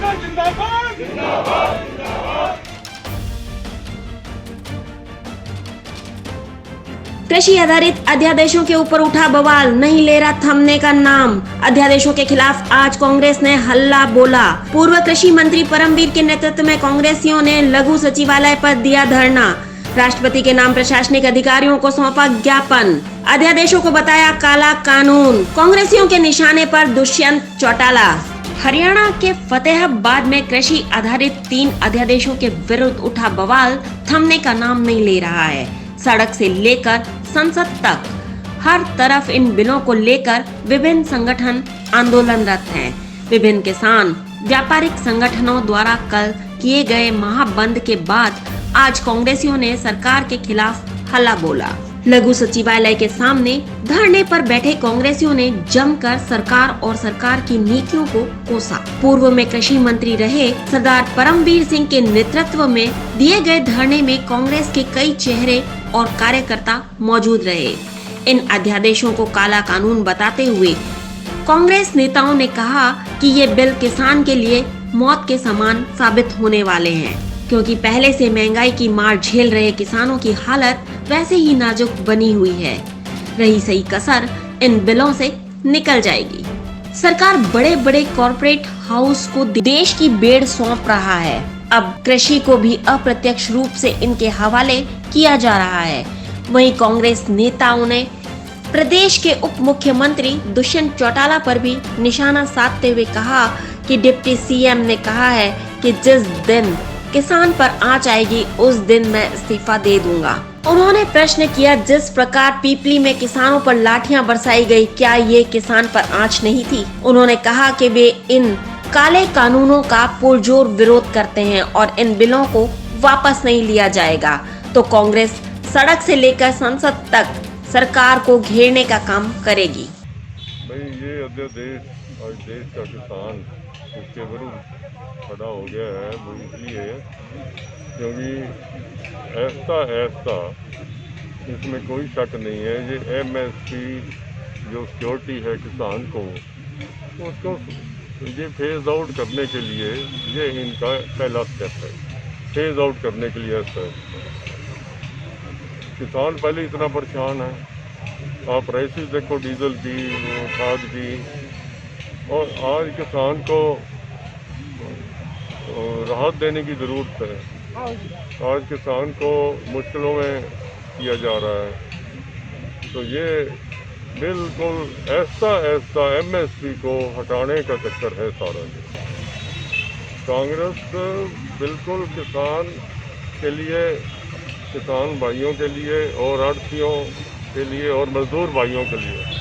भाजपा जिंदाबाद जिंदाबाद। कृषि आधारित अध्यादेशों के ऊपर उठा बवाल, नहीं ले रहा थमने का नाम। अध्यादेशों के खिलाफ आज कांग्रेस ने हल्ला बोला। पूर्व कृषि मंत्री परमवीर के नेतृत्व में कांग्रेसियों ने लघु सचिवालय पर दिया धरना। राष्ट्रपति के नाम प्रशासनिक अधिकारियों को सौंपा ज्ञापन। अध्यादेशों को बताया काला कानून। कांग्रेसियों के निशाने पर दुष्यंत चौटाला। हरियाणा के फतेहाबाद में कृषि आधारित 3 अध्यादेशों के विरुद्ध उठा बवाल थमने का नाम नहीं ले रहा है। सड़क से लेकर संसद तक हर तरफ इन बिलों को लेकर विभिन्न संगठन आंदोलनरत हैं। विभिन्न किसान व्यापारिक संगठनों द्वारा कल किए गए महाबंद के बाद आज कांग्रेसियों ने सरकार के खिलाफ हल्ला बोला। लघु सचिवालय के सामने धरने पर बैठे कांग्रेसियों ने जमकर सरकार और सरकार की नीतियों को कोसा। पूर्व में कृषि मंत्री रहे सरदार परमवीर सिंह के नेतृत्व में दिए गए धरने में कांग्रेस के कई चेहरे और कार्यकर्ता मौजूद रहे। इन अध्यादेशों को काला कानून बताते हुए कांग्रेस नेताओं ने कहा कि ये बिल किसान के लिए मौत के समान साबित होने वाले हैं, क्योंकि पहले से महंगाई की मार झेल रहे किसानों की हालत वैसे ही नाजुक बनी हुई है। रही सही कसर इन बिलों से निकल जाएगी। सरकार बड़े बड़े कॉरपोरेट हाउस को देश की बेड़ सौंप रहा है। अब कृषि को भी अप्रत्यक्ष रूप से इनके हवाले किया जा रहा है। वहीं कांग्रेस नेताओं ने प्रदेश के उप मुख्यमंत्री दुष्यंत चौटाला पर भी निशाना साधते हुए कहा कि डिप्टी सीएम ने कहा है कि जिस दिन किसान पर आंच आएगी उस दिन मैं इस्तीफा दे दूंगा। उन्होंने प्रश्न किया, जिस प्रकार पीपली में किसानों पर लाठियां बरसाई गई, क्या ये किसान पर आंच नहीं थी? उन्होंने कहा कि वे इन काले कानूनों का पुरजोर विरोध करते हैं और इन बिलों को वापस नहीं लिया जाएगा तो कांग्रेस सड़क से लेकर संसद तक सरकार को घेरने का काम करेगी। भाई ये अध्यादेश आज देश का किसान इसके विरुद्ध खड़ा हो गया है, वो इसलिए क्योंकि ऐसा इसमें कोई शक नहीं है, ये एमएसपी जो सिक्योरिटी है किसान को उसको ये फेज आउट करने के लिए ये इनका पहला स्टेप है। फेज आउट करने के लिए ऐसा किसान पहले इतना परेशान है। आप प्राइसेस देखो डीजल की, खाद की, और आज किसान को राहत देने की ज़रूरत है। आज किसान को मुश्किलों में किया जा रहा है, तो ये बिल्कुल ऐसा एमएसपी को हटाने का चक्कर है सारा। कांग्रेस बिल्कुल किसान के लिए, किसान भाइयों के लिए और आढ़तियों के लिए और मजदूर भाइयों के लिए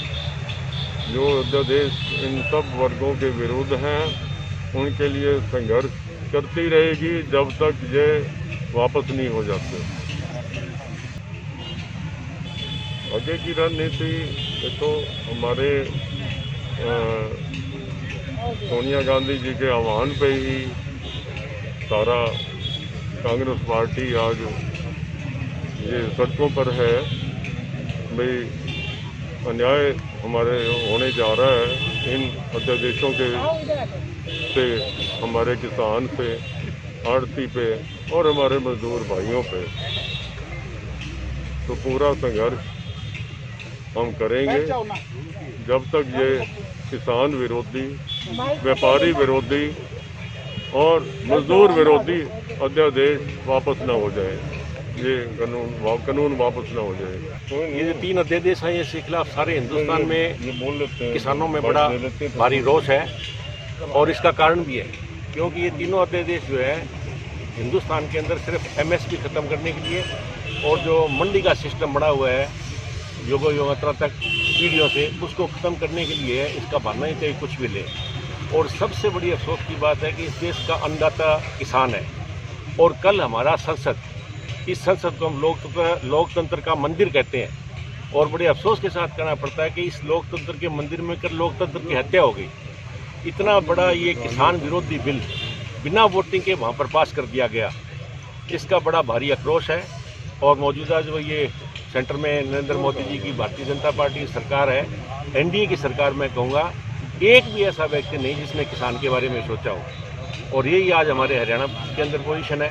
जो अध्यादेश इन सब वर्गों के विरुद्ध हैं, उनके लिए संघर्ष करती रहेगी जब तक ये वापस नहीं हो जाते। आगे की रणनीति देखो, हमारे सोनिया गांधी जी के आह्वान पे ही सारा कांग्रेस पार्टी आज ये सड़कों पर है। भाई अन्याय हमारे होने जा रहा है इन अध्यादेशों के से, हमारे किसान पे, आड़ती पे और हमारे मजदूर भाइयों पे। तो पूरा संघर्ष हम करेंगे जब तक ये किसान विरोधी, व्यापारी विरोधी और मजदूर विरोधी अध्यादेश वापस ना हो जाए, ये कानून वापस ना हो जाए। तो ये जो 3 अध्यादेश हैं इसके खिलाफ सारे हिंदुस्तान में किसानों में बड़ा भारी रोष है और इसका कारण भी है क्योंकि ये तीनों अध्यादेश जो है हिंदुस्तान के अंदर सिर्फ एमएसपी ख़त्म करने के लिए और जो मंडी का सिस्टम बना हुआ है युगांतरा तक पीढ़ियों से, उसको ख़त्म करने के लिए है। इसका बनना ही चाहिए कुछ भी ले। और सबसे बड़ी अफसोस की बात है कि इस देश का अन्नदाता किसान है और कल हमारा संसद, इस संसद को हम लोकतंत्र का मंदिर कहते हैं और बड़े अफसोस के साथ कहना पड़ता है कि इस लोकतंत्र के मंदिर में कर लोकतंत्र की हत्या हो गई। इतना बड़ा ये किसान विरोधी बिल बिना वोटिंग के वहाँ पर पास कर दिया गया, इसका बड़ा भारी आक्रोश है। और मौजूदा जो ये सेंटर में नरेंद्र मोदी जी की भारतीय जनता पार्टी सरकार है, एनडीए की सरकार, मैं कहूँगा एक भी ऐसा व्यक्ति नहीं जिसने किसान के बारे में सोचा हो। और यही आज हमारे हरियाणा के अंदर पोजीशन है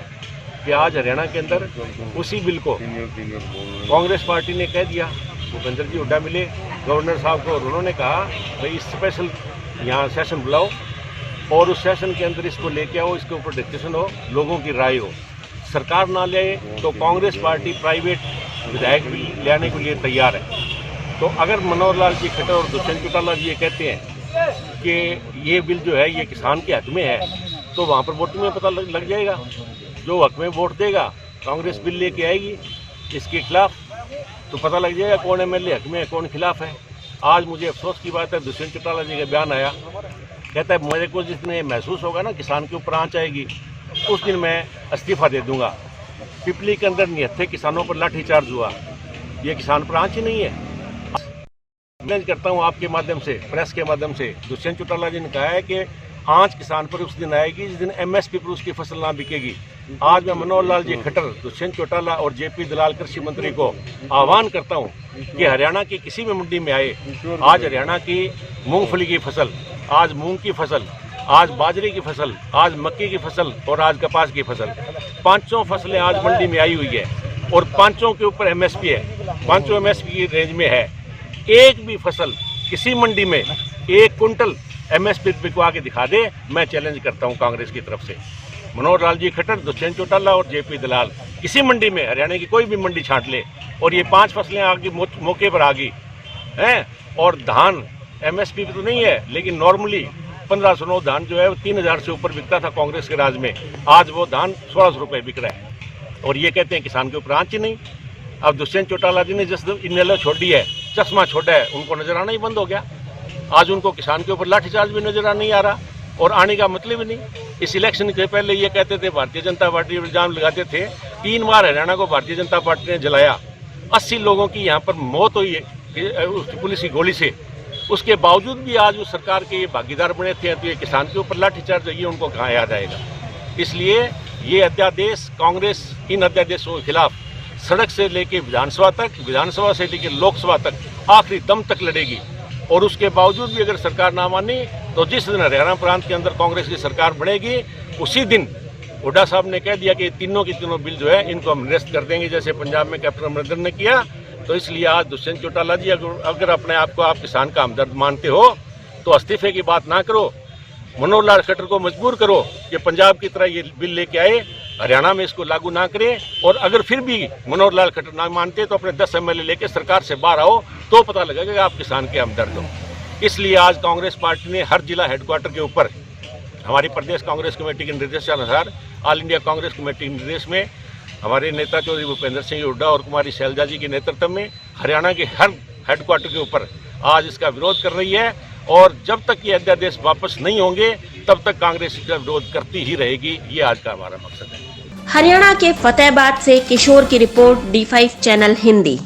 कि आज हरियाणा के अंदर उसी बिल को कांग्रेस पार्टी ने कह दिया, भूपेंद्र जी हुड्डा मिले गवर्नर साहब को और उन्होंने कहा भाई स्पेशल यहाँ सेशन बुलाओ और उस सेशन के अंदर इसको लेके आओ, इसके ऊपर डिस्कशन हो, लोगों की राय हो। सरकार ना ले तो कांग्रेस पार्टी प्राइवेट विधायक भी लाने के लिए तैयार है। तो अगर मनोहर लाल जी खट्टर और दुष्यंत चौटाला जी ये कहते हैं कि ये बिल जो है ये किसान के हक में है, तो वहाँ पर वोटिंग में पता लग जाएगा। जो हक में वोट देगा कांग्रेस बिल लेके आएगी इसके खिलाफ, तो पता लग जाएगा कौन एमएलए हक में है कौन खिलाफ है। आज मुझे अफसोस की बात है, दुष्यंत चौटाला जी का बयान आया, कहता है मेरे को जिस दिन महसूस होगा ना किसान के ऊपर आंच आएगी उस दिन मैं इस्तीफा दे दूंगा। पिपली के अंदर 79 किसानों पर लाठीचार्ज हुआ, ये किसान पर आंच ही नहीं है। मैं करता हूँ आपके माध्यम से, प्रेस के माध्यम से, दुष्यंत चौटाला जी ने कहा है कि आंच किसान पर उस दिन आएगी जिस दिन एमएसपी पर उसकी फसल ना बिकेगी। आज मैं मनोहर लाल जी खट्टर, दुष्यंत चौटाला और जेपी दलाल कृषि मंत्री को आह्वान करता हूं कि हरियाणा की किसी भी मंडी में आए, आज हरियाणा की मूंगफली की फसल, आज मूंग की फसल, आज बाजरे की फसल, आज मक्के की फसल और आज कपास की फसल, पांचों फसलें आज मंडी में आई हुई है और पांचों के ऊपर एमएसपी है, पांचों एमएसपी की रेंज में है। एक भी फसल किसी मंडी में 1 कुंटल एमएसपी बिकवा के दिखा दे, मैं चैलेंज करता हूं कांग्रेस की तरफ से। मनोहर लाल जी खट्टर, दुष्यंत चौटाला और जेपी दलाल किसी मंडी में, हरियाणा की कोई भी मंडी छांट ले और ये 5 फसलें आगे मौके पर आ गई हैं। और धान एमएसपी पे तो नहीं है, लेकिन नॉर्मली 1509 धान जो है वो 3000 से ऊपर बिकता था कांग्रेस के राज में, आज वो धान 1600 रुपये बिक रहा है और ये कहते हैं किसान के ऊपर आंच ही नहीं। अब दुष्यंत चौटाला जी ने जिस इनेलो छोड़ दी है, चश्मा छोड़ा है, उनको नजर आना ही बंद हो गया। आज उनको किसान के ऊपर लाठीचार्ज भी नजर नहीं आ रहा और आने का मतलब ही नहीं। इस इलेक्शन के पहले ये कहते थे भारतीय जनता पार्टी इल्जाम लगाते थे, 3 बार हरियाणा को भारतीय जनता पार्टी ने जलाया, 80 लोगों की यहाँ पर मौत हुई है पुलिस की गोली से। उसके बावजूद भी आज उस सरकार के ये भागीदार बने थे, तो ये किसान के ऊपर लाठीचार्ज है, ये उनको कहाँ याद आएगा। इसलिए ये अध्यादेश, कांग्रेस इन अध्यादेशों के खिलाफ सड़क से लेके विधानसभा तक, विधानसभा से लेके लोकसभा तक आखिरी दम तक लड़ेगी। और उसके बावजूद भी अगर सरकार ना मानी तो जिस दिन हरियाणा प्रांत के अंदर कांग्रेस की सरकार बढ़ेगी उसी दिन हुड्डा साहब ने कह दिया कि तीनों की तीनों बिल जो है इनको हम निरस्त कर देंगे, जैसे पंजाब में कैप्टन अमरिंदर ने किया। तो इसलिए आज दुष्यंत चौटाला जी अगर अपने आप को आप किसान का हमदर्द मानते हो तो इस्तीफे की बात ना करो, मनोहर लाल खट्टर को मजबूर करो कि पंजाब की तरह ये बिल लेके आए, हरियाणा में इसको लागू ना करें। और अगर फिर भी मनोहर लाल खट्टर ना मानते तो अपने 10 एमएलए लेके सरकार से बाहर आओ, तो पता लगेगा कि आप किसान के हमदर्द हो। इसलिए आज कांग्रेस पार्टी ने हर जिला हेडक्वार्टर के ऊपर हमारी प्रदेश कांग्रेस कमेटी के निर्देशानुसार ऑल इंडिया कांग्रेस कमेटी के निर्देश में हमारे नेता चौधरी भूपेंद्र सिंह हुड्डा और कुमारी शैलजा जी के नेतृत्व में हरियाणा के हर हेडक्वार्टर के ऊपर आज इसका विरोध कर रही है। और जब तक ये अध्यादेश वापस नहीं होंगे तब तक कांग्रेस इसका विरोध करती ही रहेगी, ये आज का हमारा मकसद है। हरियाणा के फतेहाबाद से किशोर की रिपोर्ट, D5 चैनल हिंदी।